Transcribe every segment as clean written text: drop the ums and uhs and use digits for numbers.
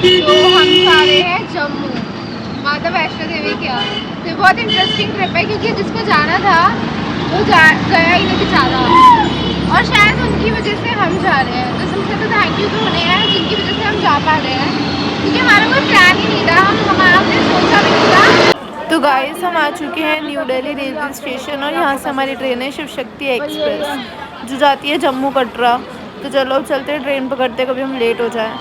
तो हम जा रहे हैं जम्मू माता वैष्णो देवी के यहाँ। तो बहुत इंटरेस्टिंग ट्रिप है क्योंकि जिसको जाना था वो गया ही नहीं बेचारा, और शायद उनकी वजह से हम जा रहे हैं। तो सबसे तो थैंक यू तो उन्हें है जिनकी वजह से हम जा पा रहे हैं, क्योंकि हमारा कोई प्लान ही नहीं था, हमने सोचा भी नहीं था। तो गाइस हम आ चुके हैं न्यू दिल्ली रेलवे स्टेशन, और यहाँ से हमारी ट्रेन है शिव शक्ति एक्सप्रेस जो जाती है जम्मू कटरा। तो चलो अब चलते हैं, ट्रेन पकड़ते कभी हम लेट हो जाए।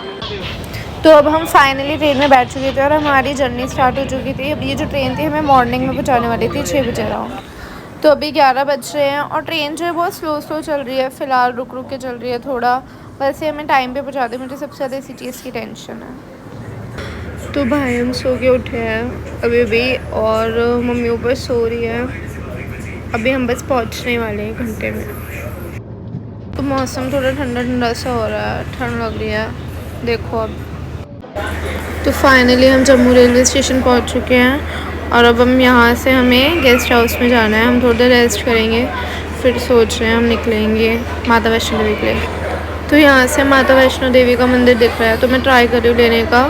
तो अब हम फाइनली ट्रेन में बैठ चुके थे और हमारी जर्नी स्टार्ट हो चुकी थी। अब ये जो ट्रेन थी हमें मॉर्निंग में पहुँचाने वाली थी 6 बजे अराउंड। तो अभी 11 बज रहे हैं और ट्रेन जो है बहुत स्लो चल रही है, फ़िलहाल रुक रुक के चल रही है थोड़ा। वैसे हमें टाइम पे पहुँचा दे, मुझे सबसे ज़्यादा इसी चीज़ की टेंशन है। तो भाई हम सो के उठे हैं अभी भी, और मम्मी ऊपर सो रही है। अभी हम बस पहुँचने वाले हैं घंटे में। तो मौसम थोड़ा ठंडा ठंडा सा हो रहा है, ठंड लग रही है देखो अब। तो फाइनली हम जम्मू रेलवे स्टेशन पहुंच चुके हैं, और अब हम यहाँ से हमें गेस्ट हाउस में जाना है। हम थोड़ी देर रेस्ट करेंगे, फिर सोच रहे हैं हम निकलेंगे माता वैष्णो देवी के लिए। तो यहाँ से माता वैष्णो देवी का मंदिर दिख रहा है, तो मैं ट्राई कर रही हूँ लेने का।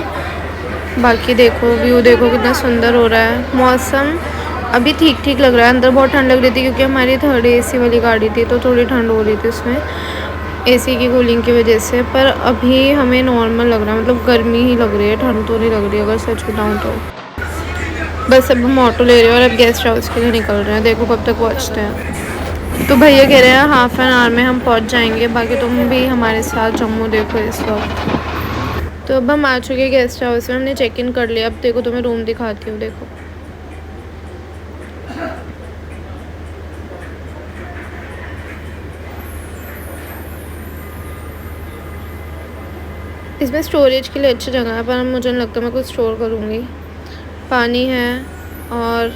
बाकी देखो व्यू देखो कितना सुंदर हो रहा है। मौसम अभी ठीक ठीक लग रहा है, अंदर बहुत ठंड लग रही थी क्योंकि हमारी 3rd AC वाली गाड़ी थी, तो थोड़ी ठंड हो रही थी उसमें एसी की कूलिंग की वजह से। पर अभी हमें नॉर्मल लग रहा है, मतलब गर्मी ही लग रही है, ठंड तो नहीं लग रही अगर सच बताऊँ तो। बस अब हम ऑटो ले रहे हैं और अब गेस्ट हाउस के लिए निकल रहे हैं, देखो कब तक पहुँचते हैं। तो भैया कह रहे हैं हाफ एन आवर में हम पहुँच जाएंगे, बाकी तुम भी हमारे साथ जम्मू देखो इस वक्त। तो अब हम आ चुके हैं गेस्ट हाउस में, हमने चेक इन कर लिया। अब देखो तुम्हें रूम दिखाती हूँ, देखो इसमें स्टोरेज के लिए अच्छी जगह है, पर मुझे नहीं लगता मैं कुछ स्टोर करूँगी। पानी है, और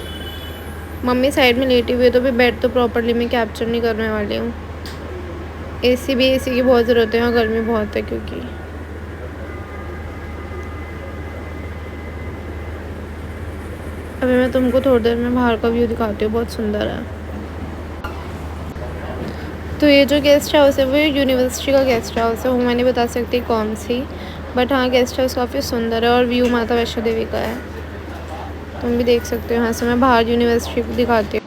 मम्मी साइड में लेटी हुई है, तो भी बेड तो प्रॉपरली मैं कैप्चर नहीं करने वाली हूँ। एसी की बहुत ज़रूरत है, और गर्मी बहुत है क्योंकि। अभी मैं तुमको थोड़ी देर में बाहर का व्यू दिखाती हूँ, बहुत सुंदर है। तो ये जो गेस्ट हाउस है वो यूनिवर्सिटी का गेस्ट हाउस है, वो मैं नहीं बता सकती कौन सी, बट हाँ गेस्ट हाउस काफ़ी सुंदर है, और व्यू माता वैष्णो देवी का है, तुम भी देख सकते हो। यहाँ से मैं बाहर यूनिवर्सिटी को दिखाती हूँ।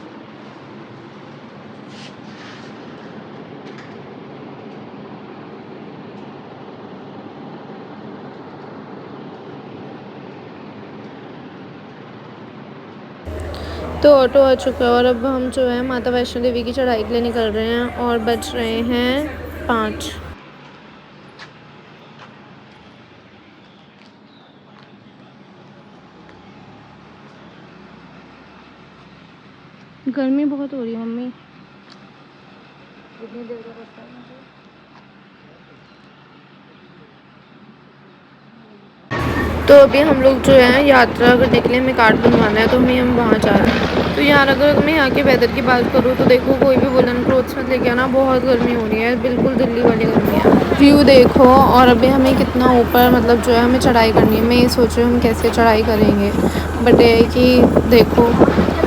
तो ऑटो आ चुका है, और अब हम जो है माता वैष्णो देवी की चढ़ाई के लिए निकल रहे हैं, और बज रहे हैं 5। गर्मी बहुत हो रही है मम्मी। कितनी देर का रास्ता है मुझे? तो अभी हम लोग जो है यात्रा करने के लिए हमें कार्ड बनवाना है, तो हम वहाँ जा रहे हैं। तो यार अगर मैं यहाँ के वेदर की बात करूँ तो देखो कोई भी वुलन क्लोथ्स मत लेके आना, बहुत गर्मी हो रही है, बिल्कुल दिल्ली वाली गर्मी है। व्यू देखो, और अभी हमें कितना ऊपर मतलब जो है हमें चढ़ाई करनी है। मैं ये सोच रही हूँ हम कैसे चढ़ाई करेंगे, बट ये है कि देखो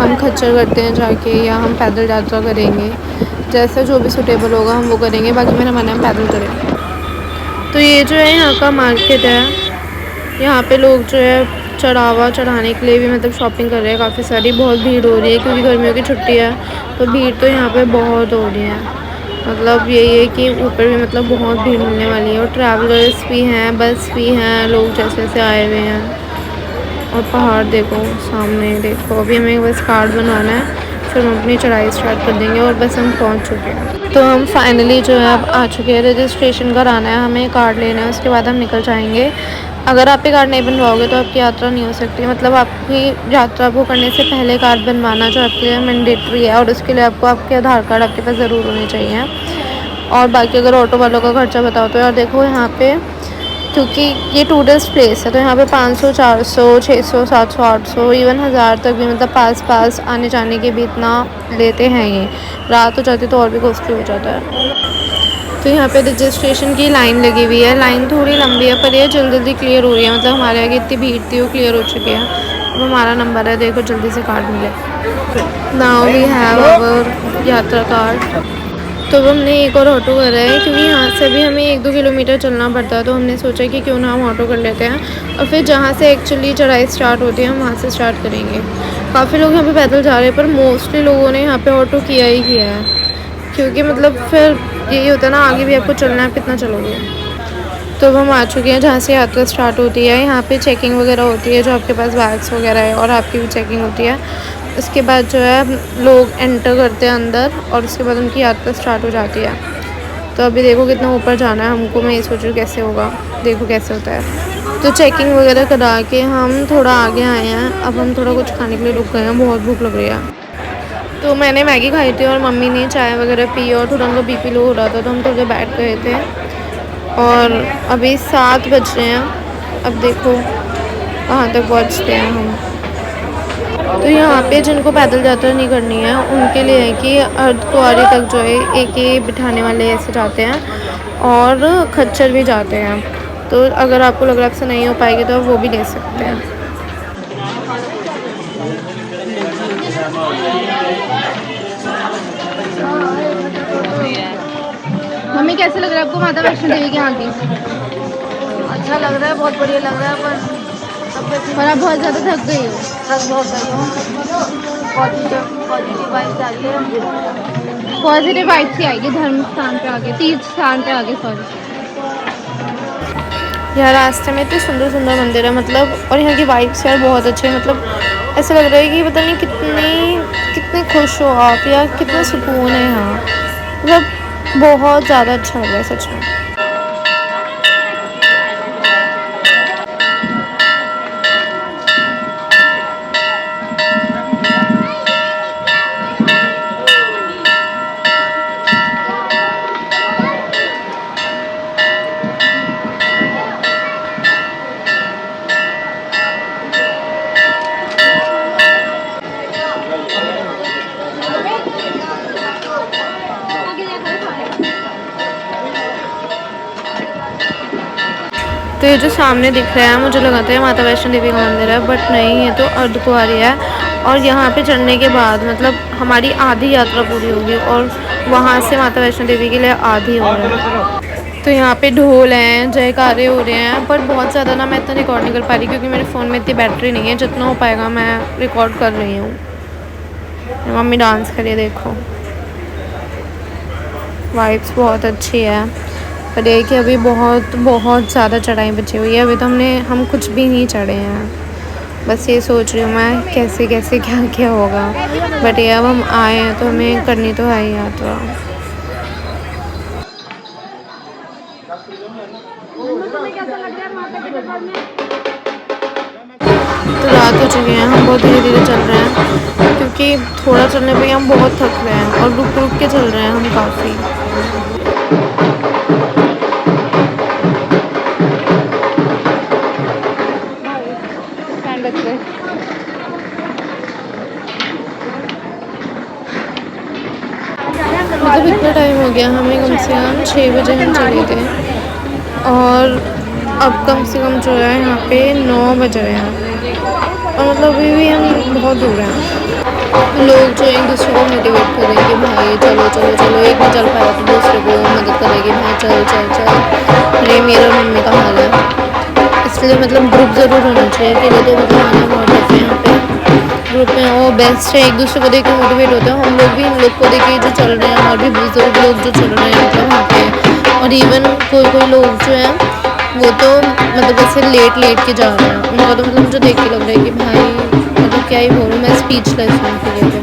हम खच्चर करते हैं जाके, या हम पैदल यात्रा करेंगे, जैसा जो भी सूटेबल होगा हम वो करेंगे। बाकी मेरा मन है हम पैदल करेंगे। तो ये जो है यहाँ का मार्केट है, यहाँ पे लोग जो है चढ़ावा चढ़ाने के लिए भी मतलब शॉपिंग कर रहे हैं काफ़ी सारी। बहुत भीड़ हो रही है क्योंकि गर्मियों की छुट्टी है, तो भीड़ तो यहाँ पे बहुत हो रही है। मतलब यही है कि ऊपर भी मतलब बहुत भीड़ मिलने वाली है, और ट्रैवलर्स भी हैं, बस भी हैं, लोग जैसे जैसे आए हुए हैं। और पहाड़ देखो सामने, देखो अभी हमें बस कार्ड बनवाना है, फिर हम अपनी चढ़ाई स्टार्ट कर देंगे, और बस हम पहुँच चुके हैं। तो हम फाइनली जो है अब आ चुके हैं, रजिस्ट्रेशन कराना है हमें, कार्ड लेना है, उसके बाद हम निकल जाएंगे। अगर आप ये कार्ड नहीं बनवाओगे तो आपकी यात्रा नहीं हो सकती, मतलब आपकी यात्रा को करने से पहले कार्ड बनवाना जो आपके लिए मैंडेटरी है, और उसके लिए आपको आपके आधार कार्ड आपके पास ज़रूर होने चाहिए। और बाकी अगर ऑटो वालों का खर्चा बताओ तो यार देखो यहाँ पे, क्योंकि ये टूरिस्ट प्लेस है, तो यहाँ पे 500, 400, 600, 700, 800, इवन 1000 तक भी मतलब पास आने जाने के भी इतना लेते हैं। ये रात हो जाती तो और भी कॉस्टली हो जाता है। तो यहाँ पे रजिस्ट्रेशन की लाइन लगी हुई है, लाइन थोड़ी लंबी है पर ये जल्दी जल्दी क्लियर हो रही है, मतलब हमारे आगे इतनी भीड़ थी वो क्लियर हो चुकी है। अब हमारा नंबर है, देखो जल्दी से कार्ड मिले। नाउ वी हैव अवर यात्रा कार्ड। तो अब हमने एक और ऑटो करा है, क्योंकि यहाँ से भी हमें 1-2 किलोमीटर चलना पड़ता है, तो हमने सोचा कि क्यों ना हम ऑटो कर लेते हैं और फिर जहाँ से एक्चुअली चढ़ाई स्टार्ट होती है हम वहाँ से स्टार्ट करेंगे। काफ़ी लोग यहाँ पे पैदल जा रहे हैं, पर मोस्टली लोगों ने यहाँ पे ऑटो किया ही किया है, क्योंकि मतलब फिर यही होता है ना, आगे भी आपको चलना है, कितना चलोगे। तो अब हम आ चुके हैं जहाँ से यात्रा स्टार्ट होती है। यहाँ पे चेकिंग वगैरह होती है, जो आपके पास बैग्स वगैरह है, और आपकी भी चेकिंग होती है। उसके बाद जो है लोग एंटर करते हैं अंदर, और उसके बाद उनकी यात्रा स्टार्ट हो जाती है। तो अभी देखो कितना ऊपर जाना है हमको, मैं ये सोच रही हूँ कैसे होगा, देखो कैसे होता है। तो चेकिंग वगैरह करा के हम थोड़ा आगे आए हैं। अब हम थोड़ा कुछ खाने के लिए रुक गए हैं, बहुत भूख लग रही है। तो मैंने मैगी खाई थी और मम्मी ने चाय वगैरह पी, और थोड़ा उनका बीपी लो हो रहा था, तो हम थोड़े बैठ गए थे। और अभी 7 बज रहे हैं, अब देखो कहाँ तक पहुँचते हैं हम। तो यहाँ पे जिनको पैदल यात्रा नहीं करनी है उनके लिए है कि अर्धकुंवारी तक जो है एक ही बिठाने वाले ऐसे जाते हैं, और खच्चर भी जाते हैं। तो अगर आपको लग रहा है आपसे नहीं हो पाएगी तो आप वो भी ले सकते हैं। मम्मी कैसे लग रहा है आपको माता वैष्णो देवी के यहाँ की? अच्छा लग रहा है, बहुत बढ़िया लग रहा है, पर आप बहुत ज़्यादा थक गई हो। थक बहुत गई हूँ। पॉजिटिव वाइब्स आ रही है। पॉजिटिव वाइब्स ही आएगी धर्म स्थान पे आगे, तीर्थ स्थान पे आगे, सॉरी। यहाँ रास्ते में इतने सुंदर सुंदर मंदिर है, मतलब, और यहाँ की वाइब्स यार बहुत अच्छी है। मतलब ऐसा लग रहा है कि पता नहीं कितने खुश हो आप, या कितना सुकून है यहाँ। मतलब बहुत ज़्यादा अच्छा लग रहा है सच में। तो ये जो सामने दिख रहा है मुझे लगाता है माता वैष्णो देवी का मंदिर है, बट नहीं, ये तो अर्धकुंवारी है। और यहाँ पे चढ़ने के बाद मतलब हमारी आधी यात्रा पूरी होगी, और वहाँ से माता वैष्णो देवी के लिए आधी हो रहा है। तो यहाँ पे ढोल हैं, जयकारे हो रहे हैं, पर बहुत ज़्यादा ना मैं इतना रिकॉर्ड नहीं कर पा रही, क्योंकि मेरे फ़ोन में इतनी बैटरी नहीं है। जितना हो पाएगा मैं रिकॉर्ड कर रही हूँ। मम्मी डांस करिए, देखो वाइब्स बहुत अच्छी है। पर ये कि अभी बहुत ज़्यादा चढ़ाई बची हुई है। अभी तो हम कुछ भी नहीं चढ़े हैं। बस ये सोच रही हूँ मैं कैसे क्या होगा। बट ये अब हम आए हैं तो हमें करनी तो है ही यात्रा। तो रात हो चुकी है, हम बहुत धीरे धीरे चल रहे हैं, क्योंकि थोड़ा चलने पे हम बहुत थक रहे हैं, और रुक रुक के चल रहे हैं हम काफ़ी। मतलब इतना टाइम हो गया, हमें कम से कम 6 बजे हम चले थे, और अब कम से कम जो है यहाँ पे 9 बज रहे हैं, और मतलब अभी भी हम बहुत दूर हैं। लोग जो एक दूसरे को मोटिवेट करेंगे, भाई चलो चलो चलो, एक नहीं चल पाया तो दूसरे को मदद करेंगे, भाई चल चल चल। ये मेरा और मम्मी का हाल है, इसलिए मतलब ग्रुप ज़रूर होना चाहिए। अकेले तो मतलब आना बहुत टफ है। यहाँ पे ग्रुप में वो बेस्ट है, एक दूसरे को देख के मोटिवेट होते हैं। हम लोग भी इन लोग को देख के जो चल रहे हैं, और भी बुजुर्ग लोग जो चल रहे हैं मतलब वहाँ पे, और इवन कोई लोग जो हैं वो तो मतलब ऐसे लेट के जा रहे हैं। उनका तो मतलब मुझे देख के लग रहा है कि भाई मतलब क्या ही बोलूँ, मैं स्पीचलेस हूँ उनके लिए।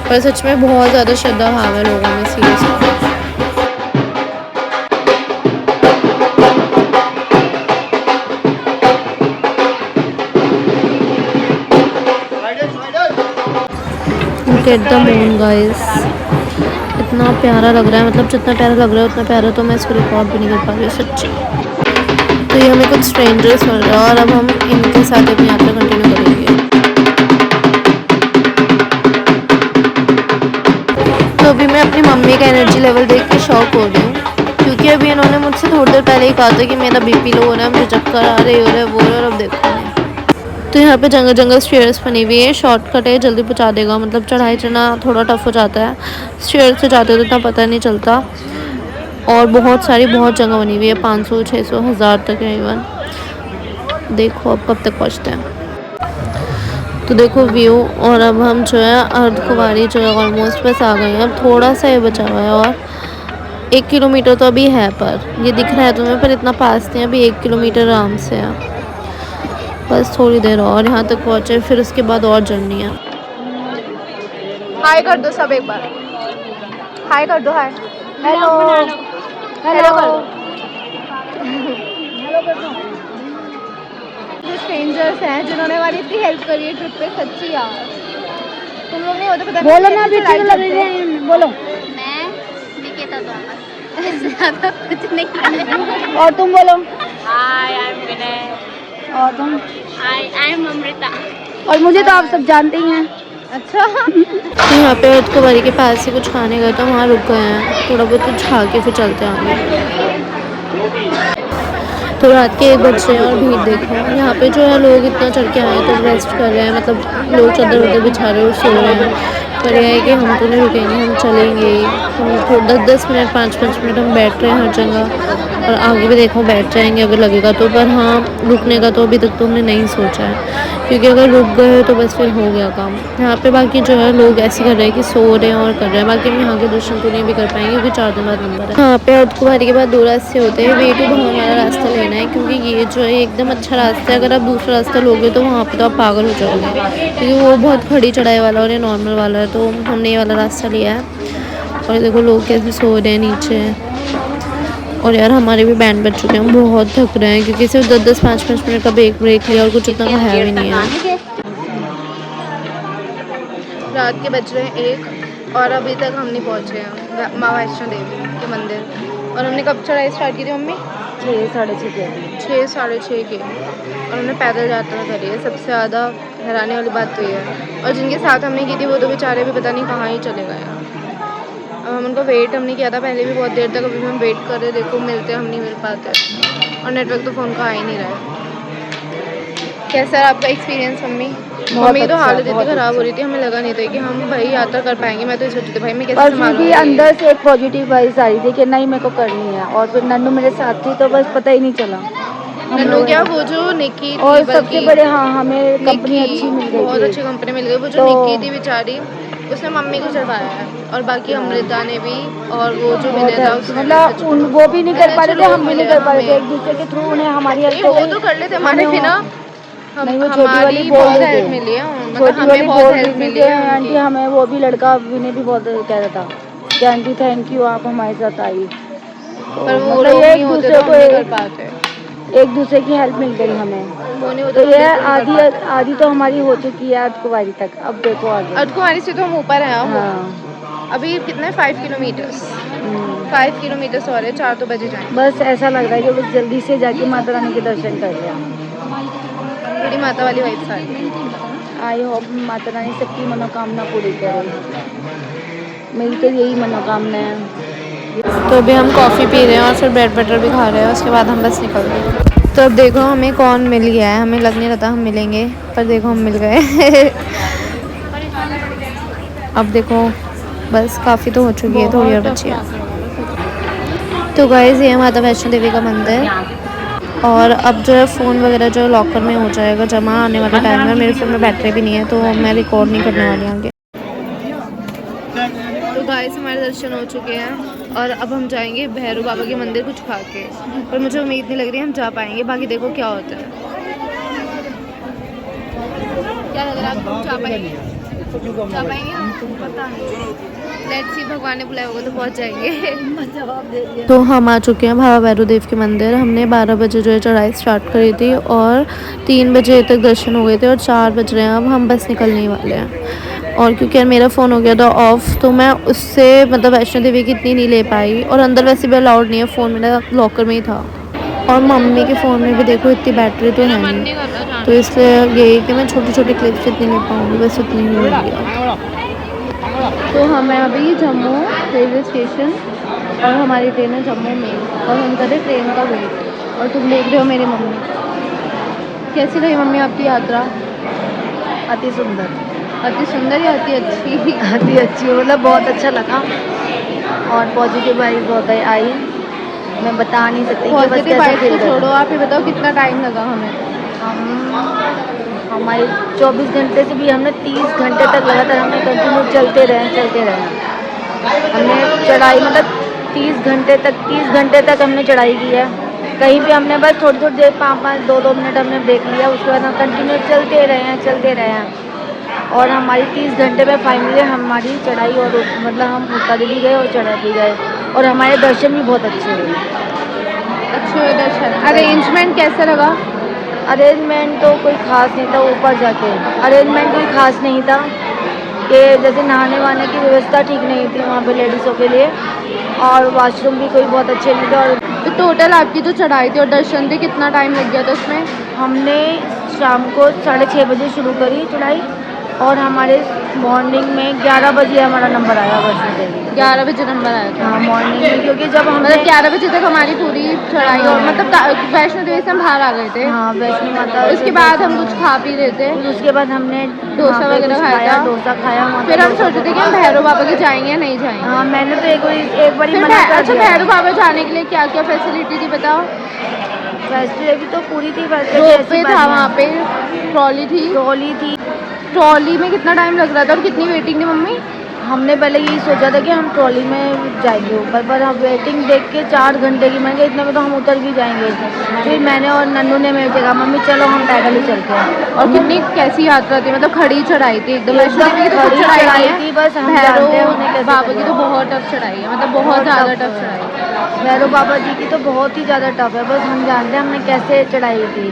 पर सच में बहुत ज़्यादा श्रद्धा भाव है लोगों में, seriously. Get the moon guys, इतना प्यारा लग रहा है। मतलब जितना प्यारा लग रहा है उतना प्यारा तो मैं इसको रिकॉर्ड भी नहीं कर पा रही सच्ची। तो ये हमें कुछ स्ट्रेंजर्स मिल रहा है, और अब हम इनके साथ अपनी यात्रा कंटिन्यू करेंगे। तो अभी मैं अपनी मम्मी का एनर्जी लेवल देख के शॉक हो रही हूँ, क्योंकि अभी इन्होंने मुझसे थोड़ी देर पहले ही कहा था कि मेरा बीपी लो हो रहा है, मुझे चक्कर आ रही हो रहा है, वो, और अब देखो तो यहाँ पे जगह जगह स्टेयर्स बनी हुई है, शॉर्टकट है, जल्दी पहुँचा देगा। मतलब चढ़ाई चढ़ना थोड़ा टफ हो जाता है, स्टेयर से जाते तो इतना पता नहीं चलता। और बहुत सारी बहुत जगह बनी हुई है, 500 600 1000 तक है इवन। देखो अब कब तक पहुँचते हैं। तो देखो व्यू। और अब हम जो है अर्धकुंवारी जो है ऑलमोस्ट बस आ गए हैं। अब थोड़ा सा ही बचा हुआ है और 1 किलोमीटर तो अभी है, पर ये दिख रहा है तुम्हें, पर इतना पास नहीं है अभी। 1 किलोमीटर आराम से है, बस थोड़ी देर और यहाँ तक पहुँचे, फिर उसके बाद और जर्नी है। हाय कर दो सब एक बार, हाय कर दो, हाय हेलो हेलो कर दो। जो स्ट्रेंजर्स हैं जिन्होंने हमारी इतनी हेल्प करी है ट्रिप पे, सच्ची यार तुम लोग नहीं होते पता नहीं बोलो ना, कैसे बेटी चढ़ाई लग रही करते। है, बोलो। मैं निकेता तो इससे ज़्यादा कुछ नहीं। और तुम बोलो। हाय आई एम विनय। और तुम। I am Amrita. और मुझे तो आप सब जानते ही हैं। अच्छा तो यहाँ पे अर्धकुंवारी के पास से कुछ खाने गए तो वहाँ रुक गए हैं, थोड़ा बहुत कुछ खा के फिर चलते हैं आगे। तो रात के 1 बज रहे हैं और भीड़ देखो। यहाँ पे जो है लोग इतना चढ़ के आए हैं तो रेस्ट कर रहे हैं, मतलब लोग चादर वादर बिछा रहे हैं और सो रहे हैं। पर यह है कि हम तो नहीं रुकेंगे, हम चलेंगे ही। हम 10-10 मिनट 5-5 मिनट हम बैठ रहे हैं हर जगह, और आगे भी देखो बैठ जाएंगे अगर लगेगा तो। पर हाँ, रुकने का तो अभी तक तो हमने नहीं सोचा है, क्योंकि अगर रुक गए तो बस फिर हो गया काम। यहाँ पे बाकी जो है लोग ऐसे कर रहे हैं कि सो रहे हैं और कर रहे हैं। बाकी हम यहाँ के दर्शन तो नहीं भी कर पाएंगे क्योंकि 4 दिन बाद नंबर है। यहाँ पे अर्धकुंवारी के बाद 2 रास्ते होते हैं। वे टू भवन वाला रास्ता लेना है, क्योंकि ये जो है एकदम अच्छा रास्ता है। अगर आप दूसरा रास्ता लोगे तो वहाँ पे तो आप पागल हो जाओगे, क्योंकि वो बहुत खड़ी चढ़ाई वाला और ये नॉर्मल वाला है। तो हमने ये वाला रास्ता लिया है। और देखो लोग कैसे सो रहे हैं नीचे। और यार हमारे भी बैंड बज चुके हैं, हम बहुत थक रहे हैं, क्योंकि सिर्फ 10-10 5-5 मिनट का ब्रेक लिया और कुछ इतना खाया भी नहीं है। रात के बज रहे हैं 1 और अभी तक हम नहीं पहुँचे हैं माँ वैष्णो देवी के मंदिर। और हमने कब चढ़ाई स्टार्ट की थी मम्मी? 6 साढ़े 6 के 6 साढ़े 6 के। और हमने पैदल यात्रा करी है। सबसे ज़्यादा हैरानी वाली बात तो ये है। और जिनके साथ हमने की थी वो तो बेचारे भी पता नहीं कहाँ ही चले गए हैं। अब हम उनको वेट हमने किया था पहले भी बहुत देर तक, अभी हम वेट कर रहे, देखो मिलते हम नहीं मिल पाते। और नेटवर्क तो फ़ोन का आ ही नहीं रहा है। कैसा रहा आपका एक्सपीरियंस मम्मी? मम्मी तो हालत इतनी ख़राब हो रही थी, हमें लगा नहीं था कि हम भाई यात्रा कर पाएंगे। मैं तो ये सोचती थी भाई मैं कैसे पर फिर भी संभालूंगी। अंदर से एक पॉजिटिव वाइब्स आ रही थी कि नहीं मेरे को करनी है। और फिर नन्नू मेरे साथ थी तो बस पता ही नहीं चला। नन्नू क्या, वो जो निक्की थी, और सबसे बल्कि बड़े हाँ हमें कंपनी निक्की अच्छी मिल गई बहुत थी। अच्छी कंपनी मिल गई। वो जो तो निक्की थी बेचारी, उसने मम्मी को चढ़वाया है, और बाकी अमृता ने भी, और वो जो बहुत विनय था है, उसने मतलब उन वो भी नहीं कर पा रहे थे, हम भी नहीं कर पा रहे थे। हमें। एक दूसरे के थ्रू उन्हें हमारी हेल्प नहीं हो वो गई। तो कर लेते हमारे हमें बिना। नहीं, वो छोटी वाली हमारी बोल बहुत रही हेल्प थी। मिली है, मतलब छोटी वाली हमें बहुत बोल हेल्प रही थी मिली कि है आंटी उनकी। हमें, वो भी लड़का विनय भी बहुत कह रहा था कि आंटी थैंक यू आप हमारे साथ आई। तो पर वो मतलब लोग ये नहीं एक होते दूसरे तो को हम नहीं कर पाते। एक दूसरे की हेल्प मिल गई हमें। वो नहीं होता तो तो हम ये बिल्कुल नहीं कर पाते। आधी तो हमारी हो चुकी है अर्धकुंवारी तक। अब देखो आगे। अर्धकुमारी से तो हम ऊपर हैं अब। हाँ अभी कितने 5 किलोमीटर्स, 5 किलोमीटर्स और है, 4 तो बजे जाएंगे। बस ऐसा लग रहा है कि बस जल्दी से जाके माता रानी के दर्शन कर लिया। बड़ी माता वाली वाइब्स आ रही है। आई होप माता रानी सबकी मनोकामना पूरी करे। मेरी तो यही मनोकामना है। तो अभी हम कॉफ़ी पी रहे हैं और फिर ब्रेड बटर भी खा रहे हैं, उसके बाद हम बस निकल रहे हैं। तो अब देखो हमें कौन मिल गया है। हमें लग नहीं रहा था हम मिलेंगे, पर देखो हम मिल गए। अब देखो बस काफ़ी तो हो चुकी है, थोड़ी और बची है। तो गाइस ये माता वैष्णो देवी का मंदिर। और अब जो है फ़ोन वगैरह जो लॉकर में हो जाएगा जमा आने वाले टाइम में। मेरे फ़ोन में बैटरी भी नहीं है तो मैं रिकॉर्ड नहीं करने वाली आगे। तो गाइस हमारे दर्शन हो चुके हैं और अब हम जाएंगे भैरव बाबा के मंदिर कुछ खा के। पर मुझे उम्मीद नहीं लग रही हम जा पाएंगे, बाकी देखो क्या होता है। क्या लग रहा है आपको, जा पाएंगे? जा पाएंगे पता नहीं, लेट्स सी, भगवान ने बुलाया होगा तो पहुंच जाएंगे। तो हम आ चुके हैं बाबा भैरव देव के मंदिर। हमने 12 बजे जो है चढ़ाई स्टार्ट करी थी और 3 बजे तक दर्शन हो गए थे और 4 बज रहे हैं अब हम बस निकलने वाले हैं। और क्योंकि यार मेरा फ़ोन हो गया था ऑफ़, तो मैं उससे मतलब वैष्णो देवी की इतनी नहीं ले पाई। और अंदर वैसे भी अलाउड नहीं है, फ़ोन मेरा लॉकर में ही था। और मम्मी के फ़ोन में भी देखो इतनी बैटरी तो है नहीं, तो इसलिए यही कि मैं छोटी छोटी क्लिप्स इतनी ले पाऊँगी, बस उतनी ही ले लिया। तो हम हैं अभी जम्मू रेलवे स्टेशन और हमारी ट्रेन है जम्मू में, और हम कर रहे ट्रेन का वेट। और तुम देख रहे हो मेरी मम्मी। कैसी रही मम्मी आपकी यात्रा? अति सुंदर, अति सुंदर या अति अच्छी? अति अच्छी, मतलब बहुत अच्छा लगा और पॉजिटिव वाइब बहुत आई। मैं बता नहीं सकती कि बस पॉजिटिव कैसा वाइब फील को कर रही छोड़ो, हूँ। आप ये बताओ कितना टाइम लगा हमें? हमारे 24 घंटे से भी हमने 30 घंटे तक लगातार हमने कंटिन्यू चलते रहे। हमने चढ़ाई मतलब 30 घंटे तक हमने चढ़ाई की है। कहीं भी हमने बस थोड़ी थोड़ी देर 5-5 2-2 मिनट हमने ब्रेक लिया, उसके बाद हम कंटिन्यू चलते रहे हैं और हमारी 30 घंटे में फाइनली हमारी चढ़ाई और मतलब हम उतर भी गए और चढ़ भी गए और हमारे दर्शन भी बहुत अच्छे हुए। अच्छे हुए दर्शन। अरेंजमेंट कैसा लगा? अरेंजमेंट तो कोई ख़ास नहीं था, ऊपर जाके अरेंजमेंट कोई ख़ास नहीं था कि जैसे नहाने वहाने की व्यवस्था ठीक नहीं थी वहाँ पे लेडीज़ों के लिए और वॉशरूम भी कोई बहुत अच्छे नहीं थे। और तो टोटल आपकी जो चढ़ाई थी और दर्शन थे कितना टाइम लग गया था उसमें? हमने शाम को 6:30 बजे शुरू करी चढ़ाई और हमारे मॉर्निंग में 11 बजे हमारा नंबर आया वैष्णो देवी। 11 बजे नंबर आया था। हाँ मॉर्निंग में, क्योंकि जब हमने मतलब 11 बजे तक हमारी पूरी चढ़ाई और मतलब वैष्णो देवी से हम बाहर आ गए थे। हाँ वैष्णो माता उसके बाद हम कुछ खा पी रहे थे, फिर उसके बाद हमने डोसा वहाँ पे वगैरह कुछ खाया था। डोसा खाया वहाँ पे फिर हम डोसा सोचे थे कि हम भैरव बाबा के जाएंगे या नहीं जाएंगे। हाँ मैंने तो एक बार फिर मना कर अच्छा, दिया। भैरव बाबा जाने के लिए क्या क्या फैसिलिटी थी बताओ? फैसिलिटी तो पूरी थी, रोपवे था वहाँ पे, ट्रॉली थी। ट्रॉली थी। ट्रॉली में कितना टाइम लग रहा था और कितनी वेटिंग थी मम्मी? हमने पहले यही सोचा था कि हम ट्रॉली में जाएंगे ऊपर, पर हम वेटिंग देख के 4 घंटे की, मैंने कहा इतने में तो हम उतर भी जाएंगे। फिर मैंने और नन्नू ने मेरे से कहा मम्मी चलो हम पैदल ही चलते हैं। और कितनी कैसी यात्रा थी? मतलब खड़ी चढ़ाई थी एकदम। वैष्णो एकदम देवी की तो खड़ी कुछ चढ़ाई है। थी, बस हम जानते हैं उन्हें भैरव कैसे बाबा की करना तो है। बहुत टफ चढ़ाई है, मतलब बहुत बहुत ज़्यादा tough टफ चढ़ाई है। भैरव बाबा जी की तो बहुत ही ज़्यादा टफ है, बस हम जानते हैं हमने कैसे चढ़ाई की,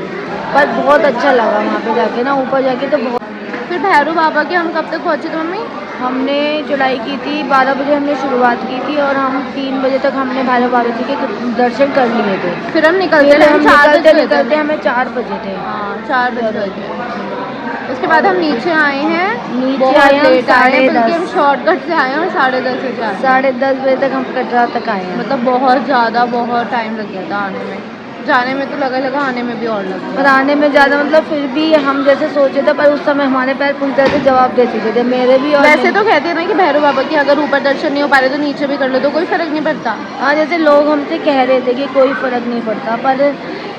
पर बहुत अच्छा लगा वहाँ पे जाके ना, ऊपर जाके तो बहुत। फिर भैरव बाबा के हम कब तक पहुँचे थे मम्मी? हमने चढ़ाई की थी 12 बजे हमने शुरुआत की थी और हम 3 बजे तक हमने भैरव बाबा जी के दर्शन कर लिए थे। फिर हम निकलते फिर हम लेकिन 4 बजे निकलते हमें 4 बजे थे। हाँ 4 बजे थे। उसके बाद हम नीचे आए हैं, नीचे बहुत आए हम लेट आए हैं, बल्कि 10:30 हम शॉर्टकट से आए हैं और 10:30 बजे आए हैं। 10:30 बजे तक हम कटरा तक आए हैं। मतलब बहुत टाइम लग गया था आने में। जाने में तो लगा, आने में भी और लग गया। पर आने में ज़्यादा मतलब फिर भी हम जैसे सोचे थे, पर उस समय हमारे पैर पूरी तरह से जवाब दे चुके थे, मेरे भी और वैसे तो कहते हैं ना कि भैरव बाबा की अगर ऊपर दर्शन नहीं हो पा रहे तो नीचे भी कर लो तो कोई फर्क नहीं पड़ता। हाँ जैसे लोग हमसे कह रहे थे कि कोई फ़र्क नहीं पड़ता, पर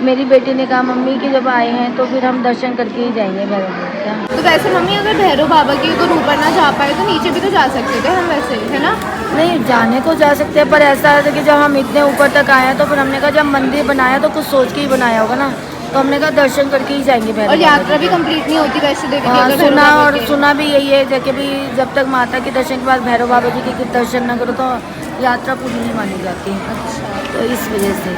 मेरी बेटी ने कहा मम्मी कि जब आए हैं तो फिर हम दर्शन करके ही जाएंगे भैरव बाबा का। तो वैसे मम्मी अगर भैरव बाबा की अगर ऊपर ना जा पाए तो नीचे भी तो जा सकते थे हम वैसे, है ना? नहीं जाने को जा सकते हैं, पर ऐसा है कि जब हम इतने ऊपर तक आए हैं तो फिर हमने कहा जब मंदिर बनाया तो कुछ सोच के ही बनाया होगा ना, तो हमने कहा दर्शन करके ही जाएंगे भैरव और बाबा यात्रा जी भी की। कंप्लीट नहीं होती वैष्णो देवी की हाँ, अगर भैरव सुना बाबा और के। सुना भी यही है जबकि भी जब तक माता के दर्शन के बाद भैरव बाबा जी के दर्शन न करो तो यात्रा पूरी नहीं मानी जाती। अच्छा। तो इस वजह से